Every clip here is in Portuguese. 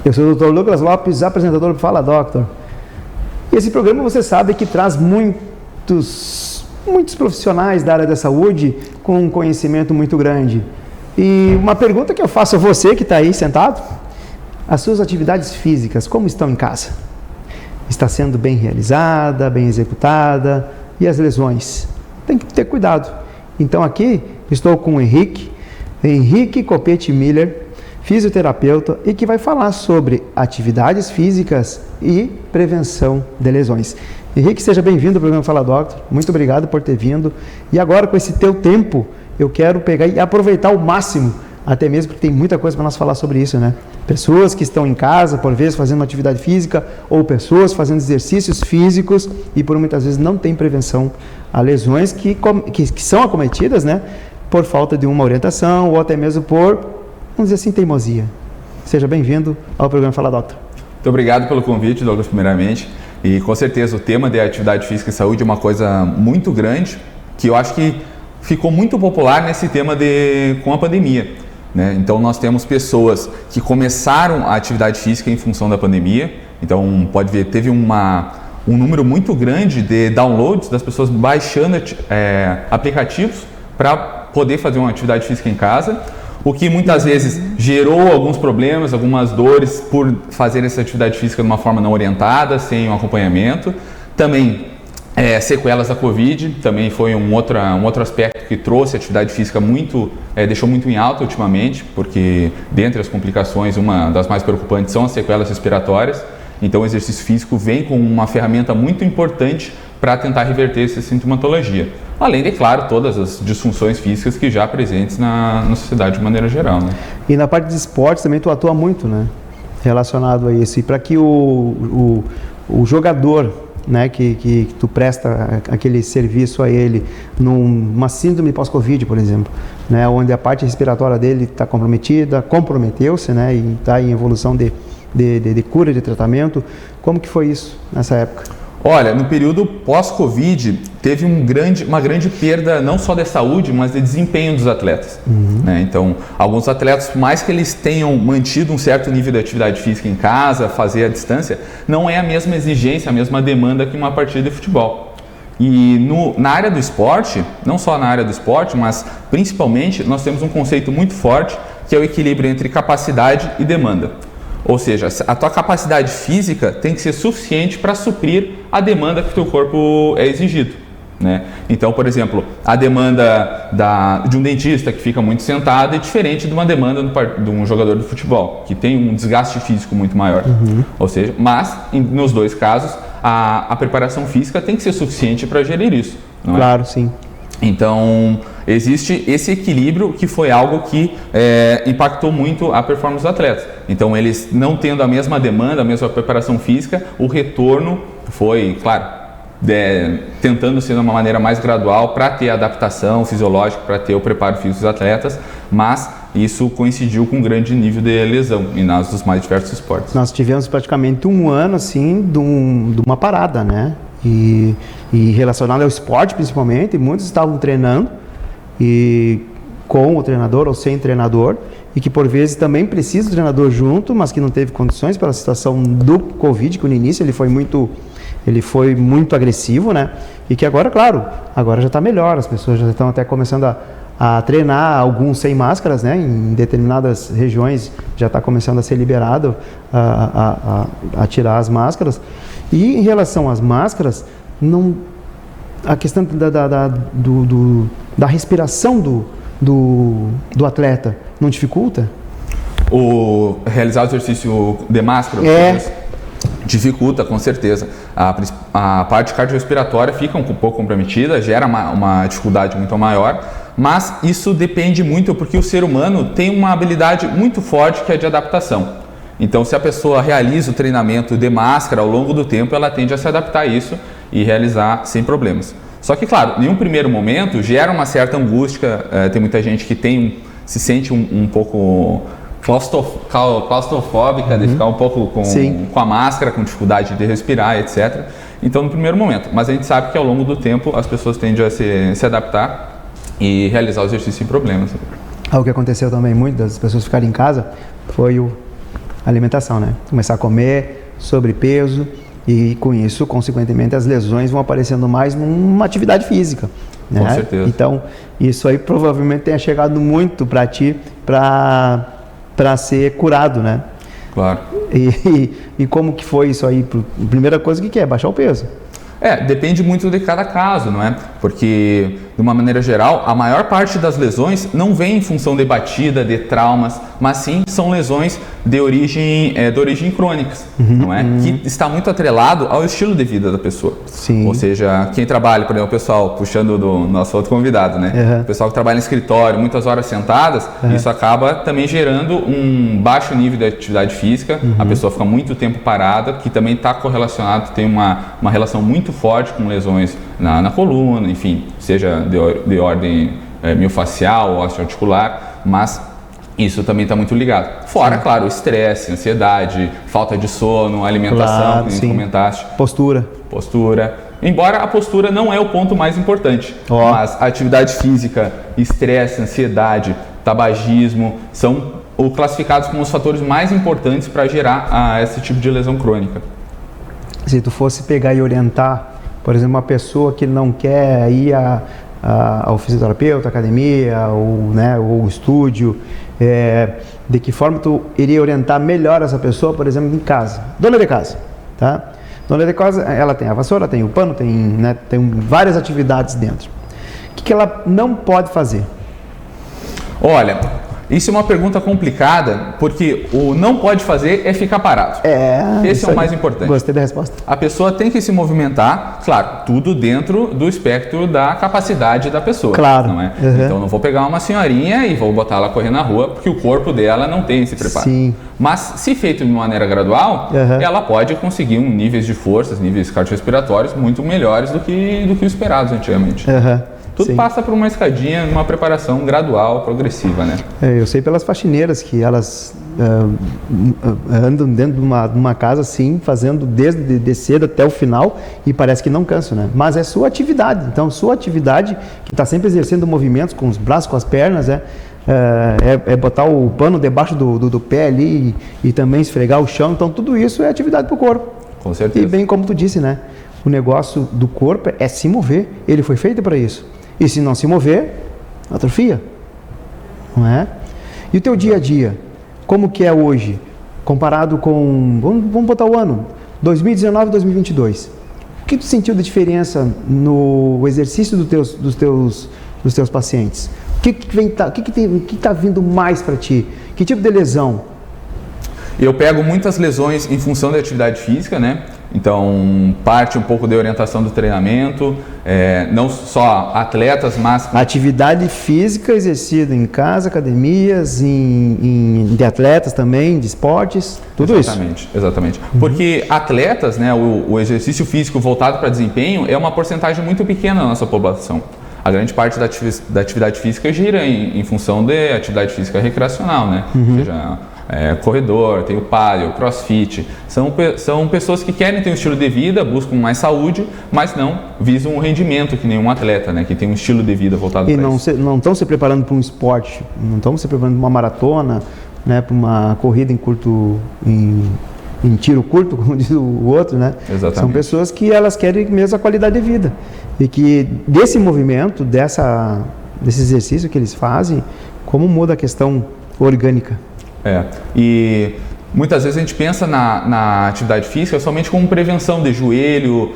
Eu sou o Dr. Lucas Lopes, apresentador do Fala Doctor. E esse programa você sabe que traz muitos profissionais da área da saúde com um conhecimento muito grande. E uma pergunta que eu faço a você que está aí sentado: as suas atividades físicas, como estão em casa? Está sendo bem realizada, bem executada? E as lesões? Tem que ter cuidado. Então aqui estou com o Henrique Copete Miller, fisioterapeuta, e que vai falar sobre atividades físicas e prevenção de lesões. Henrique, seja bem-vindo ao programa Fala Doctor. Muito obrigado por ter vindo. E agora, com esse teu tempo, eu quero pegar e aproveitar ao máximo, até mesmo porque tem muita coisa para nós falar sobre isso, né? Pessoas que estão em casa, por vezes, fazendo uma atividade física, ou pessoas fazendo exercícios físicos e, por muitas vezes, não tem prevenção a lesões que são acometidas, né? Por falta de uma orientação ou até mesmo por, vamos dizer assim, teimosia. Seja bem-vindo ao programa Fala Doctor. Muito obrigado pelo convite, Douglas, primeiramente. E com certeza o tema de atividade física e saúde é uma coisa muito grande, que eu acho que ficou muito popular nesse tema com a pandemia, né? Então nós temos pessoas que começaram a atividade física em função da pandemia. Então pode ver, teve um número muito grande de downloads das pessoas baixando aplicativos para poder fazer uma atividade física em casa, o que muitas vezes gerou alguns problemas, algumas dores por fazer essa atividade física de uma forma não orientada, sem um acompanhamento. Também sequelas da Covid, também foi um outro aspecto que trouxe a atividade física deixou muito em alta ultimamente, porque dentre as complicações, uma das mais preocupantes são as sequelas respiratórias. Então o exercício físico vem com uma ferramenta muito importante para tentar reverter essa sintomatologia. Além de, claro, todas as disfunções físicas que já presentes na sociedade de maneira geral, né? E na parte de esportes também tu atua muito, né? Relacionado a isso. E para que o jogador, né, que tu presta aquele serviço a ele numa síndrome pós-Covid, por exemplo, né, onde a parte respiratória dele está comprometida, comprometeu-se, né, e está em evolução de cura, de tratamento. Como que foi isso nessa época? Olha, no período pós-Covid, teve uma grande perda não só de saúde, mas de desempenho dos atletas. Né? Então, alguns atletas, por mais que eles tenham mantido um certo nível de atividade física em casa, fazer à distância, não é a mesma exigência, a mesma demanda que uma partida de futebol. E na área do esporte, não só na área do esporte, mas principalmente, nós temos um conceito muito forte, que é o equilíbrio entre capacidade e demanda. Ou seja, a tua capacidade física tem que ser suficiente para suprir a demanda que o teu corpo é exigido, né? Então, por exemplo, a demanda de um dentista que fica muito sentado é diferente de uma demanda de um jogador de futebol, que tem um desgaste físico muito maior. Ou seja, mas nos dois casos, a preparação física tem que ser suficiente para gerir isso, não é? Claro, sim. Então, existe esse equilíbrio que foi algo que impactou muito a performance dos atletas. Então, eles não tendo a mesma demanda, a mesma preparação física, o retorno foi, claro, tentando ser de uma maneira mais gradual para ter a adaptação fisiológica, para ter o preparo físico dos atletas, mas isso coincidiu com um grande nível de lesão dos mais diversos esportes. Nós tivemos praticamente um ano assim de uma parada, né? E relacionado ao esporte principalmente, muitos estavam treinando e com o treinador ou sem treinador, e que por vezes também precisa do treinador junto, mas que não teve condições pela situação do Covid, que no início ele foi muito agressivo, né? E que agora, claro, agora já está melhor, as pessoas já estão até começando a treinar, alguns sem máscaras, né? Em determinadas regiões já está começando a ser liberado a tirar as máscaras. E em relação às máscaras, a questão da respiração do atleta não dificulta? Realizar o exercício de máscara? Dificulta, com certeza. A parte cardiorrespiratória fica um pouco comprometida, gera uma dificuldade muito maior, mas isso depende muito porque o ser humano tem uma habilidade muito forte que é de adaptação. Então, se a pessoa realiza o treinamento de máscara ao longo do tempo, ela tende a se adaptar a isso e realizar sem problemas. Só que, claro, em um primeiro momento, gera uma certa angústia, tem muita gente que se sente um pouco claustrofóbica, de ficar um pouco com a máscara, com dificuldade de respirar, etc. Então, no primeiro momento. Mas a gente sabe que ao longo do tempo as pessoas tendem a se adaptar e realizar o exercício sem problemas. O que aconteceu também muito das pessoas ficarem em casa foi Alimentação, né? Começar a comer, sobrepeso, e com isso, consequentemente, as lesões vão aparecendo mais numa atividade física. Né? Com certeza. Então, isso aí provavelmente tenha chegado muito para ti, para ser curado, né? Claro. E como que foi isso aí? A primeira coisa, o que é? Baixar o peso. Depende muito de cada caso, não é? Porque, de uma maneira geral, a maior parte das lesões não vem em função de batida, de traumas, mas sim são lesões de origem crônicas, não é? Que está muito atrelado ao estilo de vida da pessoa. Sim. Ou seja, quem trabalha, por exemplo, o pessoal, puxando do nosso outro convidado, né? O pessoal que trabalha em escritório, muitas horas sentadas, isso acaba também gerando um baixo nível de atividade física, a pessoa fica muito tempo parada, que também está correlacionado, tem uma relação muito forte com lesões na coluna, enfim, seja de ordem miofascial ou osteoarticular, mas isso também está muito ligado. Fora, claro, o estresse, ansiedade, falta de sono, alimentação, como comentaste. Postura. Embora a postura não é o ponto mais importante, mas a atividade física, estresse, ansiedade, tabagismo são classificados como os fatores mais importantes para gerar esse tipo de lesão crônica. Se tu fosse pegar e orientar, por exemplo, uma pessoa que não quer ir ao fisioterapeuta, academia ou estúdio, de que forma tu iria orientar melhor essa pessoa, por exemplo, em casa? Dona de casa, tá? Dona de casa, ela tem a vassoura, tem o pano, tem várias atividades dentro. O que ela não pode fazer? Olha, isso é uma pergunta complicada, porque o não pode fazer é ficar parado. Esse é o mais importante. Gostei da resposta. A pessoa tem que se movimentar, claro, tudo dentro do espectro da capacidade da pessoa. Claro. Não é? Então não vou pegar uma senhorinha e vou botar ela correr na rua, porque o corpo dela não tem esse preparo. Sim. Mas se feito de maneira gradual, ela pode conseguir níveis de forças, níveis cardiorrespiratórios muito melhores do que o esperado antigamente. Tudo passa por uma escadinha, uma preparação gradual, progressiva, né? Eu sei pelas faxineiras que elas andam dentro de uma casa assim, fazendo desde cedo até o final e parece que não cansam, né? Mas é sua atividade. Então, sua atividade, que está sempre exercendo movimentos com os braços, com as pernas, é botar o pano debaixo do pé ali e também esfregar o chão. Então, tudo isso é atividade para o corpo. Com certeza. E bem como tu disse, né? O negócio do corpo é se mover. Ele foi feito para isso. E se não se mover, atrofia, não é? E o teu dia a dia, como que é hoje, comparado com, vamos botar o ano, 2019 e 2022. O que tu sentiu de diferença no exercício dos teus pacientes? O que está vindo mais para ti? Que tipo de lesão? Eu pego muitas lesões em função da atividade física, né? Então, parte um pouco da orientação do treinamento, não só atletas, mas... Atividade física exercida em casa, academias, de atletas também, de esportes, tudo Exatamente. Porque atletas, né, o exercício físico voltado para desempenho é uma porcentagem muito pequena da nossa população. A grande parte da atividade física gira em função de atividade física recreacional, né? Ou seja, corredor, tem o paleo, crossfit. São pessoas que querem ter um estilo de vida, buscam mais saúde, mas não visam um rendimento que nenhum atleta, né? Que tem um estilo de vida voltado para isso. E não estão se preparando para um esporte, não estão se preparando para uma maratona, né? Para uma corrida em tiro curto, como diz o outro, né? Exatamente. São pessoas que elas querem mesmo a qualidade de vida. E que desse movimento, desse exercício que eles fazem, como muda a questão orgânica. E muitas vezes a gente pensa na atividade física somente como prevenção de joelho,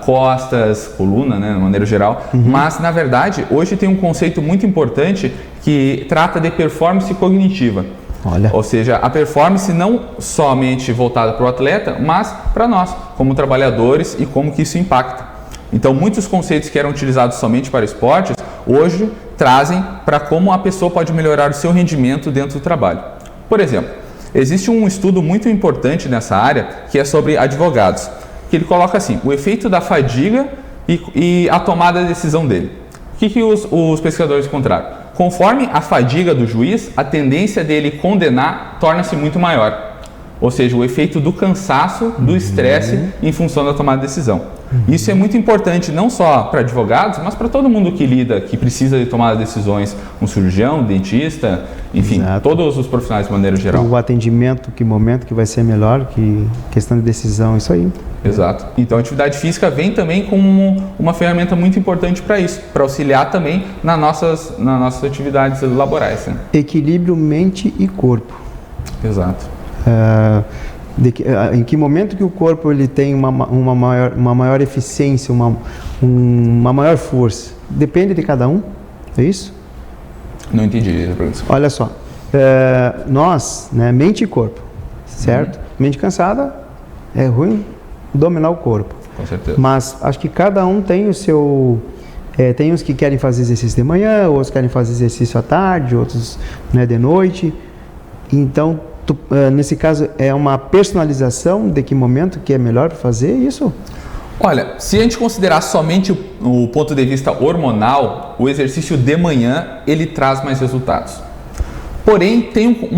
costas, coluna, né, de maneira geral, mas na verdade hoje tem um conceito muito importante que trata de performance cognitiva. Olha. Ou seja, a performance não somente voltada para o atleta, mas para nós, como trabalhadores e como que isso impacta. Então, muitos conceitos que eram utilizados somente para esportes, hoje trazem para como a pessoa pode melhorar o seu rendimento dentro do trabalho. Por exemplo, existe um estudo muito importante nessa área que é sobre advogados, que ele coloca assim, o efeito da fadiga e a tomada de decisão dele. O que os pesquisadores encontraram? Conforme a fadiga do juiz, a tendência dele condenar torna-se muito maior. Ou seja, o efeito do cansaço, do estresse em função da tomada de decisão. Isso é muito importante não só para advogados, mas para todo mundo que lida, que precisa de tomar decisões, um cirurgião, um dentista, enfim, todos os profissionais de maneira geral. O atendimento, que momento que vai ser melhor, que questão de decisão, isso aí. Exato. Então a atividade física vem também como uma ferramenta muito importante para isso, para auxiliar também nas nossas atividades laborais. Né? Equilíbrio mente e corpo. Exato. Em que momento que o corpo ele tem uma maior eficiência, uma maior força? Depende de cada um, é isso? Não entendi a pergunta. Olha só, nós, né, mente e corpo, certo? Mente cansada, é ruim dominar o corpo. Com certeza. Mas acho que cada um tem o seu... tem uns que querem fazer exercício de manhã, outros querem fazer exercício à tarde, outros, né, de noite. Então, nesse caso, é uma personalização de que momento que é melhor fazer isso? Olha, se a gente considerar somente o ponto de vista hormonal, o exercício de manhã, ele traz mais resultados. Porém, tem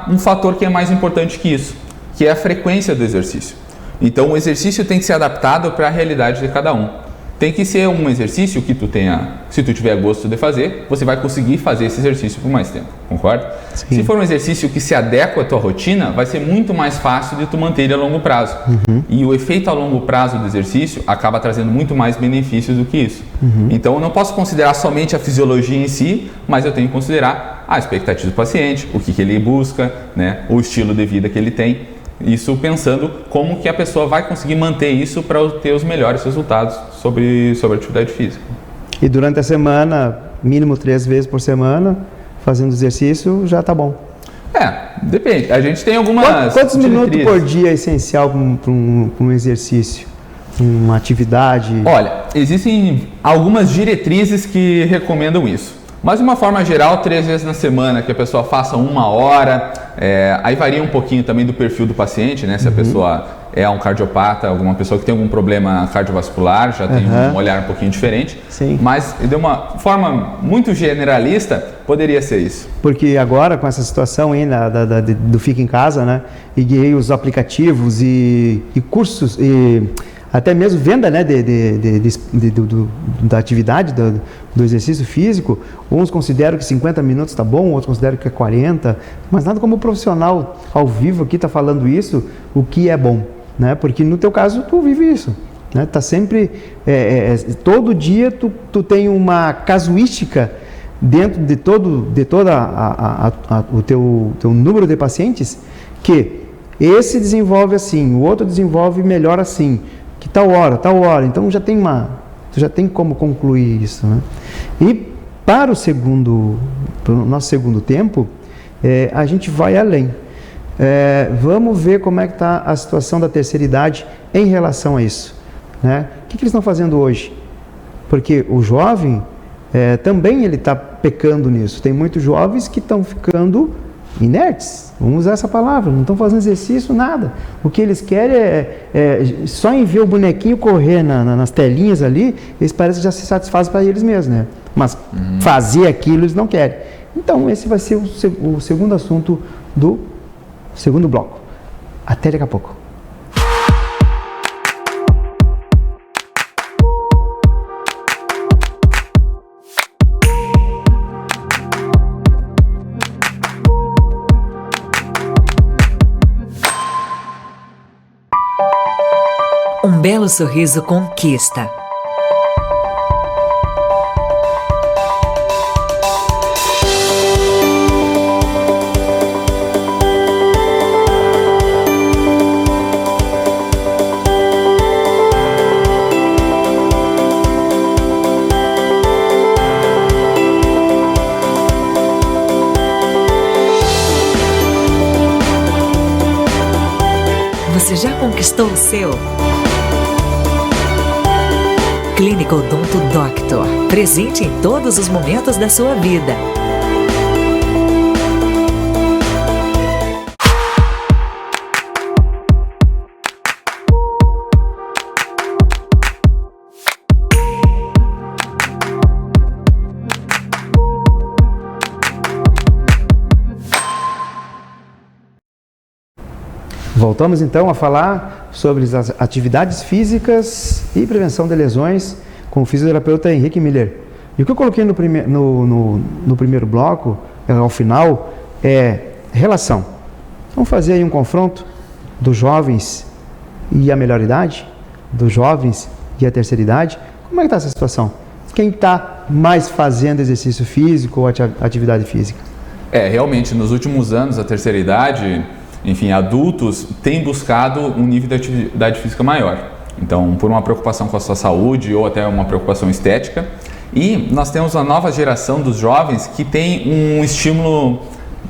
um fator que é mais importante que isso, que é a frequência do exercício. Então, o exercício tem que ser adaptado para a realidade de cada um. Tem que ser um exercício que tu tenha, se tu tiver gosto de fazer, você vai conseguir fazer esse exercício por mais tempo, concorda? Sim. Se for um exercício que se adequa à tua rotina, vai ser muito mais fácil de tu manter ele a longo prazo. E o efeito a longo prazo do exercício acaba trazendo muito mais benefícios do que isso. Então eu não posso considerar somente a fisiologia em si, mas eu tenho que considerar a expectativa do paciente, o que ele busca, né, o estilo de vida que ele tem. Isso pensando como que a pessoa vai conseguir manter isso para ter os melhores resultados sobre a atividade física. E durante a semana, mínimo 3 vezes por semana, fazendo exercício, já está bom. Depende. A gente tem algumas... Quantos minutos por dia é essencial para um exercício? Uma atividade? Olha, existem algumas diretrizes que recomendam isso. Mas de uma forma geral, 3 vezes na semana, que a pessoa faça 1 hora, aí varia um pouquinho também do perfil do paciente, né? Se a pessoa é um cardiopata, alguma pessoa que tem algum problema cardiovascular, já tem um olhar um pouquinho diferente. Sim. Mas de uma forma muito generalista, poderia ser isso. Porque agora, com essa situação aí do Fica em Casa, né? E os aplicativos e cursos e até mesmo venda, né, da atividade, do exercício físico, uns consideram que 50 minutos está bom, outros consideram que é 40, mas nada como o profissional ao vivo aqui está falando isso, o que é bom, né? Porque no teu caso tu vive isso, né? Tá sempre, todo dia tu tem uma casuística dentro de toda o teu número de pacientes, que esse desenvolve assim, o outro desenvolve melhor assim, que tal hora, então tu já tem como concluir isso, né? E para o nosso segundo tempo, a gente vai além. Vamos ver como é que está a situação da terceira idade em relação a isso, né? O que eles estão fazendo hoje? Porque o jovem também ele está pecando nisso. Tem muitos jovens que estão ficando inertes, vamos usar essa palavra, não estão fazendo exercício, nada. O que eles querem só em ver o bonequinho correr nas telinhas ali, eles parecem que já se satisfazem para eles mesmos, né? Mas fazer aquilo eles não querem. Então esse vai ser o segundo assunto do segundo bloco. Até daqui a pouco. Um belo sorriso conquista. Você já conquistou o seu? Clínica Odonto Doctor, presente em todos os momentos da sua vida. Voltamos então a falar sobre as atividades físicas e prevenção de lesões com o fisioterapeuta Henrique Miller. E o que eu coloquei no primeiro bloco, ao final, é relação. Vamos fazer aí um confronto dos jovens e a melhor idade, dos jovens e a terceira idade. Como é que está essa situação? Quem está mais fazendo exercício físico ou atividade física? Realmente, nos últimos anos, a terceira idade, enfim, adultos têm buscado um nível de atividade física maior. Então, por uma preocupação com a sua saúde ou até uma preocupação estética. E nós temos uma nova geração dos jovens que tem um estímulo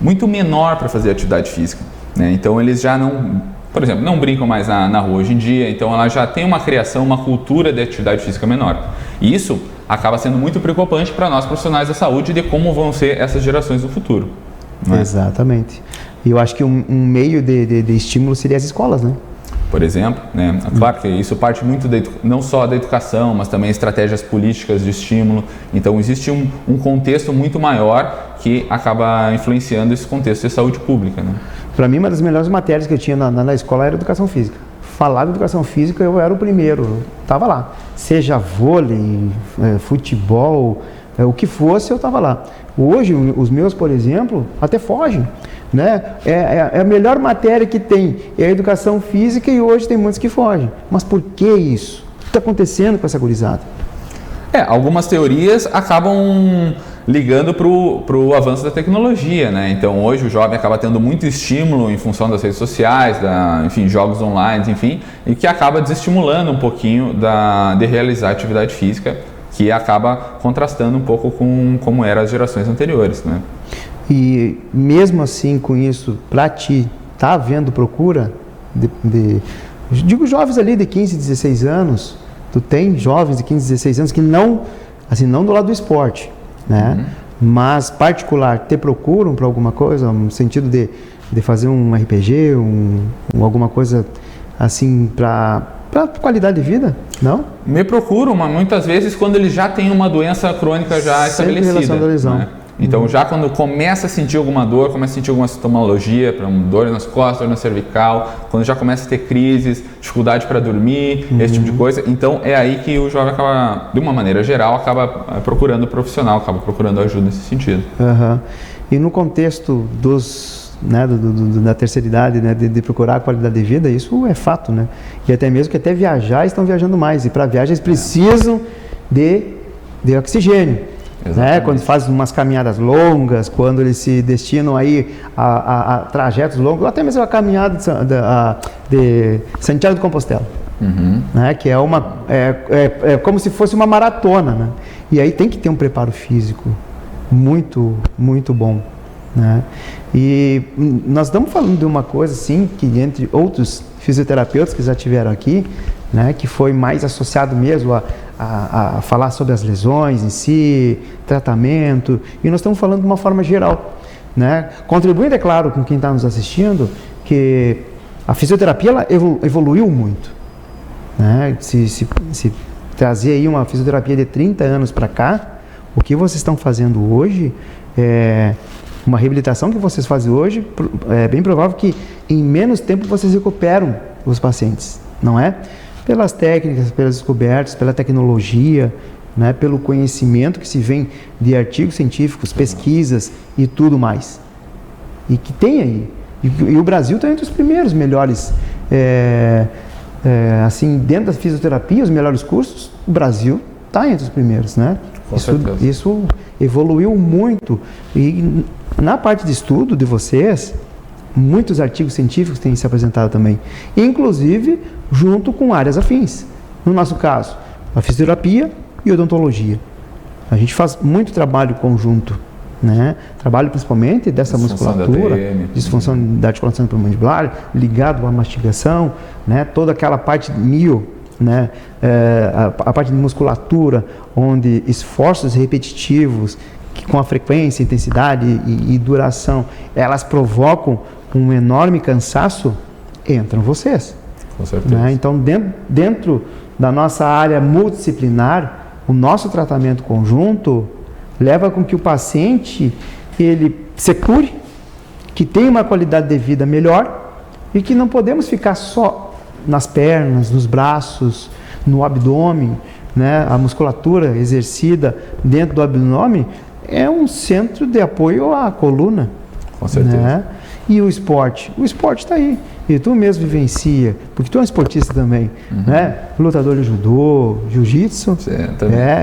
muito menor para fazer atividade física, né? Então, eles já não, por exemplo, não brincam mais na rua hoje em dia. Então, ela já tem uma criação, uma cultura de atividade física menor. E isso acaba sendo muito preocupante para nós profissionais da saúde de como vão ser essas gerações no futuro, né? Exatamente. E eu acho que um meio de estímulo seria as escolas, né? Por exemplo, né? Claro que isso parte muito não só da educação, mas também estratégias políticas de estímulo. Então existe um contexto muito maior que acaba influenciando esse contexto de saúde pública, né? Para mim, uma das melhores matérias que eu tinha na escola era educação física. Falar de educação física, eu era o primeiro, estava lá. Seja vôlei, futebol, o que fosse, eu estava lá. Hoje, os meus, por exemplo, até fogem, né? É a melhor matéria que tem, é a educação física, e hoje tem muitos que fogem. Mas por que isso? O que está acontecendo com essa gurizada? Algumas teorias acabam ligando para o avanço da tecnologia, né? Então hoje o jovem acaba tendo muito estímulo em função das redes sociais, enfim, jogos online, enfim, e que acaba desestimulando um pouquinho de realizar atividade física, que acaba contrastando um pouco com como eram as gerações anteriores, né? E mesmo assim, com isso, para ti, está havendo procura digo jovens ali de 15, 16 anos, tu tem jovens de 15, 16 anos que não do lado do esporte, né? Mas particular, te procuram para alguma coisa, no sentido de fazer um RPG, alguma coisa assim para qualidade de vida, não? Me procuram, mas muitas vezes quando ele já tem uma doença crônica já estabelecida. Sempre relação da lesão. Né? Então, já quando começa a sentir alguma dor, começa a sentir alguma sintomatologia, dor nas costas, dor na cervical, quando já começa a ter crises, dificuldade para dormir, esse tipo de coisa, então é aí que o jovem acaba, de uma maneira geral, acaba procurando profissional, acaba procurando ajuda nesse sentido. E no contexto da terceira idade, né, de procurar a qualidade de vida, isso é fato, né? E até mesmo que até viajar, estão viajando mais, e para viajar eles precisam de oxigênio. Né? Quando fazem umas caminhadas longas, quando eles se destinam aí a trajetos longos, ou até mesmo a caminhada de Santiago de Compostela, né? Que é como se fosse uma maratona, né? E aí tem que ter um preparo físico muito, muito bom, né? E nós estamos falando de uma coisa assim, que entre outros fisioterapeutas que já tiveram aqui, né, que foi mais associado mesmo a falar sobre as lesões em si, tratamento, e nós estamos falando de uma forma geral, né? Contribuindo, é claro, com quem está nos assistindo, que a fisioterapia ela evoluiu muito, né? Se trazer aí uma fisioterapia de 30 anos para cá, o que vocês estão fazendo hoje, uma reabilitação que vocês fazem hoje, é bem provável que em menos tempo vocês recuperam os pacientes, não é? Pelas técnicas, pelas descobertas, pela tecnologia, né, pelo conhecimento que se vem de artigos científicos, pesquisas e tudo mais. E que tem aí. E o Brasil está entre os primeiros melhores, assim, dentro da fisioterapia, os melhores cursos, o Brasil está entre os primeiros, né? Isso evoluiu muito. E na parte de estudo de vocês, muitos artigos científicos têm se apresentado também, inclusive junto com áreas afins. No nosso caso, a fisioterapia e odontologia. A gente faz muito trabalho conjunto, né? Trabalho principalmente dessa musculatura, disfunção da articulação mandibular, ligado à mastigação, né? Toda aquela parte né? A parte de musculatura, onde esforços repetitivos, que com a frequência, intensidade e duração, elas provocam um enorme cansaço, entram vocês. Com certeza. Né? Então, dentro da nossa área multidisciplinar, o nosso tratamento conjunto leva com que o paciente ele se cure, que tenha uma qualidade de vida melhor, e que não podemos ficar só nas pernas, nos braços, no abdômen, né? A musculatura exercida dentro do abdômen é um centro de apoio à coluna. Com certeza. Né? E o esporte está aí. E tu mesmo vivencia, porque tu é um esportista também, né? Lutador de judô, jiu-jitsu.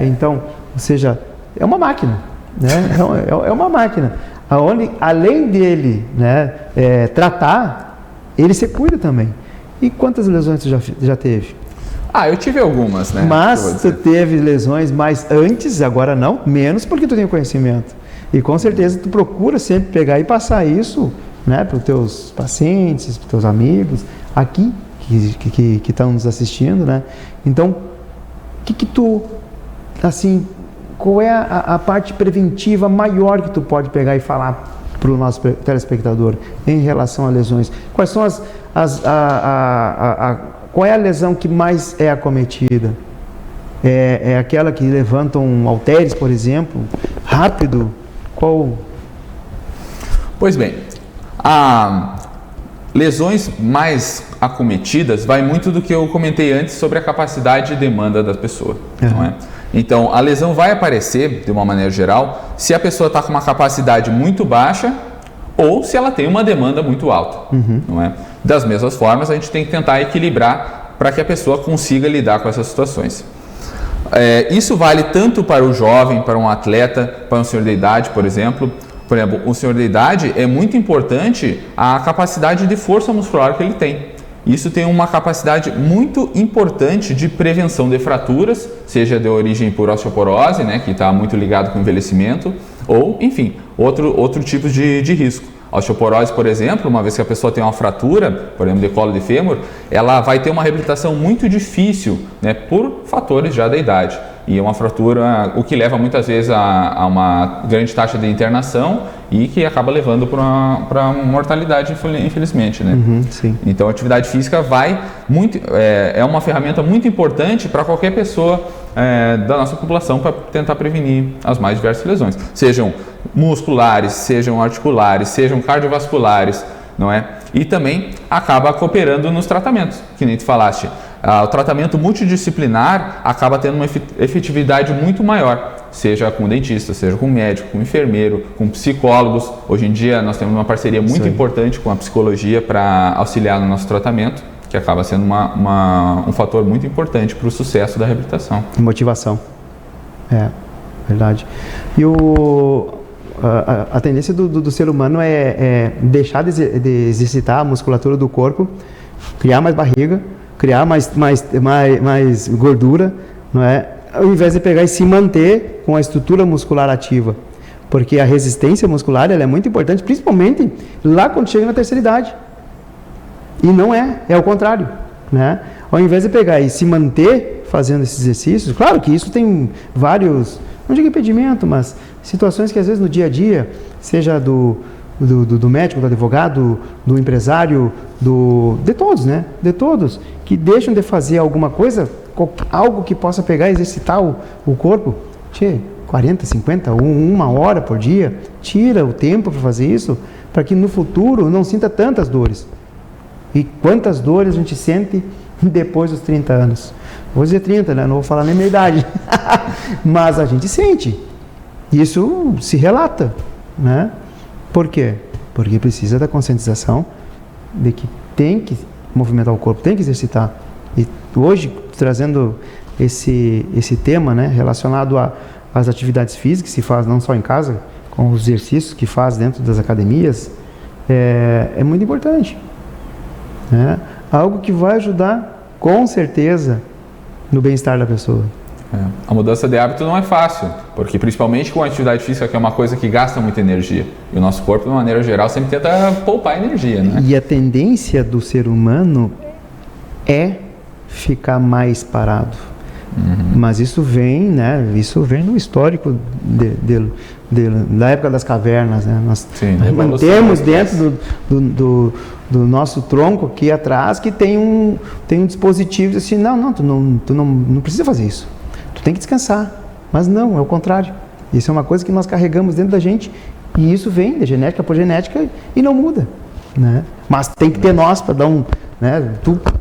Então, ou seja, é uma máquina, né? É uma máquina. Onde, além dele, né, tratar, ele se cuida também. E quantas lesões tu já teve? Eu tive algumas, né? Mas tu teve lesões mais antes, agora não, menos porque tu tem o conhecimento. E com certeza tu procura sempre pegar e passar isso, né, para os teus pacientes, para os teus amigos, aqui, que estão nos assistindo, né? Então, que tu, assim, qual é a parte preventiva maior que tu pode pegar e falar para o nosso telespectador em relação a lesões? Quais são qual é a lesão que mais é acometida? É aquela que levantam halteres, por exemplo, rápido? Qual? Pois bem, lesões mais acometidas vai muito do que eu comentei antes sobre a capacidade de demanda da pessoa, não é? Então, a lesão vai aparecer, de uma maneira geral, se a pessoa está com uma capacidade muito baixa ou se ela tem uma demanda muito alta, não é? Das mesmas formas, a gente tem que tentar equilibrar para que a pessoa consiga lidar com essas situações. Isso vale tanto para o jovem, para um atleta, para um senhor de idade, por exemplo. Por exemplo, o senhor de idade é muito importante a capacidade de força muscular que ele tem. Isso tem uma capacidade muito importante de prevenção de fraturas, seja de origem por osteoporose, né, que está muito ligado com o envelhecimento, ou, enfim, outro tipo de risco. A osteoporose, por exemplo, uma vez que a pessoa tem uma fratura, por exemplo, de colo de fêmur, ela vai ter uma reabilitação muito difícil, né, por fatores já da idade. E é uma fratura, o que leva muitas vezes a uma grande taxa de internação e que acaba levando para mortalidade, infelizmente, né? Sim. Então, a atividade física é uma ferramenta muito importante para qualquer pessoa da nossa população para tentar prevenir as mais diversas lesões, sejam musculares, sejam articulares, sejam cardiovasculares, não é? E também acaba cooperando nos tratamentos, que nem tu falaste. O tratamento multidisciplinar acaba tendo uma efetividade muito maior, seja com dentista, seja com médico, com enfermeiro, com psicólogos. Hoje em dia nós temos uma parceria muito importante com a psicologia para auxiliar no nosso tratamento, que acaba sendo um fator muito importante para o sucesso da reabilitação. Motivação. Verdade. E a tendência do ser humano é deixar de exercitar a musculatura do corpo, criar mais barriga, criar mais gordura, não é? Ao invés de pegar e se manter com a estrutura muscular ativa. Porque a resistência muscular ela é muito importante, principalmente lá quando chega na terceira idade. E não é o contrário, né? Ao invés de pegar e se manter fazendo esses exercícios, claro que isso tem vários, não digo impedimento, mas situações que às vezes no dia a dia, seja do médico, do advogado, do empresário, de todos, né? De todos, que deixam de fazer alguma coisa, algo que possa pegar e exercitar o corpo, 40, 50, uma hora por dia, tira o tempo para fazer isso, para que no futuro não sinta tantas dores. E quantas dores a gente sente depois dos 30 anos? Vou dizer 30, né? Não vou falar nem minha idade. Mas a gente sente. Isso se relata, né? Por quê? Porque precisa da conscientização de que tem que movimentar o corpo, tem que exercitar. E hoje, trazendo esse tema, né, relacionado às atividades físicas que se faz não só em casa, com os exercícios que faz dentro das academias, é muito importante. Né? Algo que vai ajudar, com certeza, no bem-estar da pessoa. A mudança de hábito não é fácil, porque principalmente com a atividade física, que é uma coisa que gasta muita energia. E o nosso corpo, de uma maneira geral, sempre tenta poupar energia, né? E a tendência do ser humano é ficar mais parado. Mas isso vem, né? Isso vem no histórico da época das cavernas, né? Nós mantemos dentro do nosso tronco aqui atrás que tem um dispositivo assim, tu não precisa fazer isso. Tu tem que descansar. Mas não, é o contrário. Isso é uma coisa que nós carregamos dentro da gente e isso vem de genética por genética e não muda. né? Mas tem que ter nós para dar né?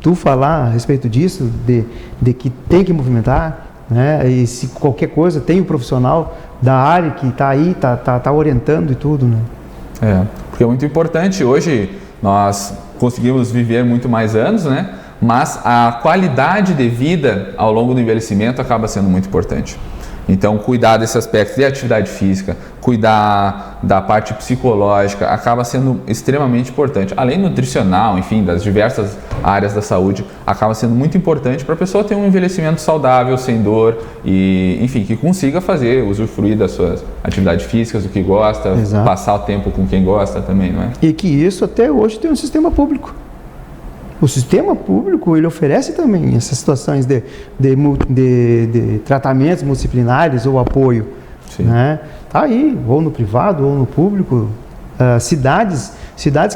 Tu falar a respeito disso, de que tem que movimentar, né? E se qualquer coisa, tem o profissional da área que está aí, tá orientando e tudo, né? Porque é muito importante. Hoje nós conseguimos viver muito mais anos, né? Mas a qualidade de vida ao longo do envelhecimento acaba sendo muito importante. Então, cuidar desse aspecto de atividade física, cuidar da parte psicológica, acaba sendo extremamente importante. Além do nutricional, enfim, das diversas áreas da saúde, acaba sendo muito importante para a pessoa ter um envelhecimento saudável, sem dor e, enfim, que consiga usufruir das suas atividades físicas, do que gosta, Exato. Passar o tempo com quem gosta também, não é? E que isso até hoje tem um sistema público. O sistema público, ele oferece também essas situações de tratamentos multidisciplinares ou apoio. Sim. Né? Tá aí, ou no privado ou no público. Cidades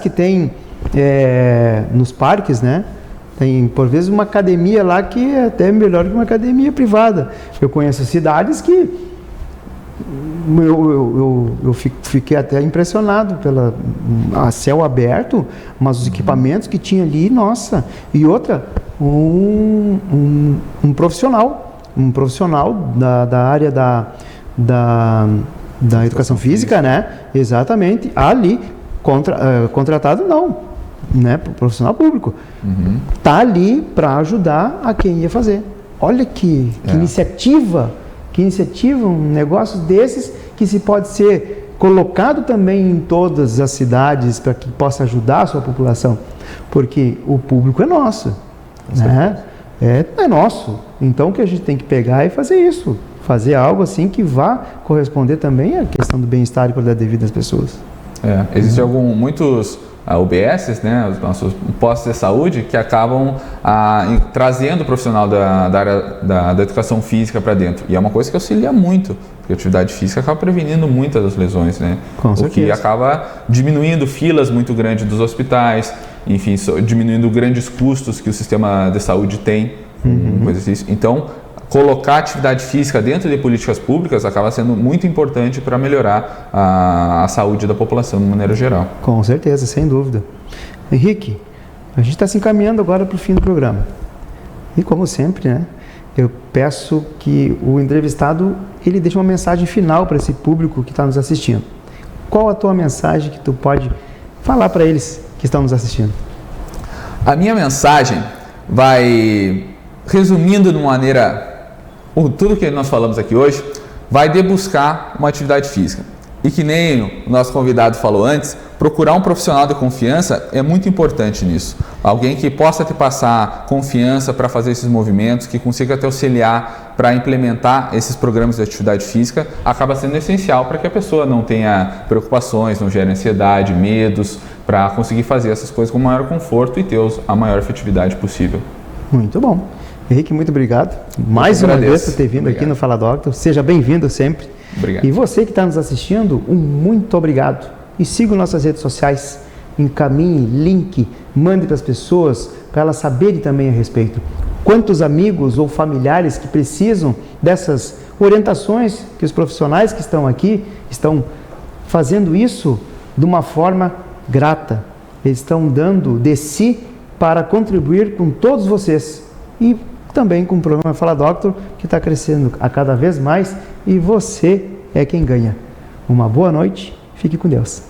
que tem nos parques, né? Tem, por vezes, uma academia lá que é até melhor que uma academia privada. Eu conheço cidades que eu fiquei até impressionado a céu aberto, mas os equipamentos que tinha ali, nossa. E outra, um profissional da área da educação física, né? Exatamente, ali, contratado não, né? Profissional público. Tá ali para ajudar a quem ia fazer. Olha que iniciativa. Que iniciativa, um negócio desses que se pode ser colocado também em todas as cidades para que possa ajudar a sua população, porque o público é nosso, né? É nosso. Então o que a gente tem que pegar e fazer isso, fazer algo assim que vá corresponder também à questão do bem-estar e qualidade de vida das pessoas. Existem muitos UBSs, né, os nossos postos de saúde, que acabam trazendo o profissional da área da educação física para dentro. E é uma coisa que auxilia muito, porque a atividade física acaba prevenindo muitas das lesões, né? Com certeza. O que acaba diminuindo filas muito grandes dos hospitais, enfim, diminuindo grandes custos que o sistema de saúde tem, coisas assim. Então, colocar atividade física dentro de políticas públicas acaba sendo muito importante para melhorar a saúde da população de maneira geral. Com certeza, sem dúvida. Henrique, a gente está se encaminhando agora para o fim do programa. E como sempre, né, eu peço que o entrevistado ele deixe uma mensagem final para esse público que está nos assistindo. Qual a tua mensagem que tu pode falar para eles que estão nos assistindo? A minha mensagem vai, resumindo de uma maneira, tudo que nós falamos aqui hoje, vai de buscar uma atividade física. E que nem o nosso convidado falou antes, procurar um profissional de confiança é muito importante nisso. Alguém que possa te passar confiança para fazer esses movimentos, que consiga te auxiliar para implementar esses programas de atividade física, acaba sendo essencial para que a pessoa não tenha preocupações, não gere ansiedade, medos, para conseguir fazer essas coisas com o maior conforto e ter a maior efetividade possível. Muito bom. Henrique, muito obrigado. Mais uma vez por ter vindo aqui no Fala Doctor. Seja bem-vindo sempre. Obrigado. E você que está nos assistindo, muito obrigado. E siga nossas redes sociais, encaminhe, link, mande para as pessoas, para elas saberem também a respeito. Quantos amigos ou familiares que precisam dessas orientações que os profissionais que estão aqui estão fazendo isso de uma forma grata. Eles estão dando de si para contribuir com todos vocês. E também com o programa Fala Doctor, que está crescendo a cada vez mais e você é quem ganha. Uma boa noite, fique com Deus.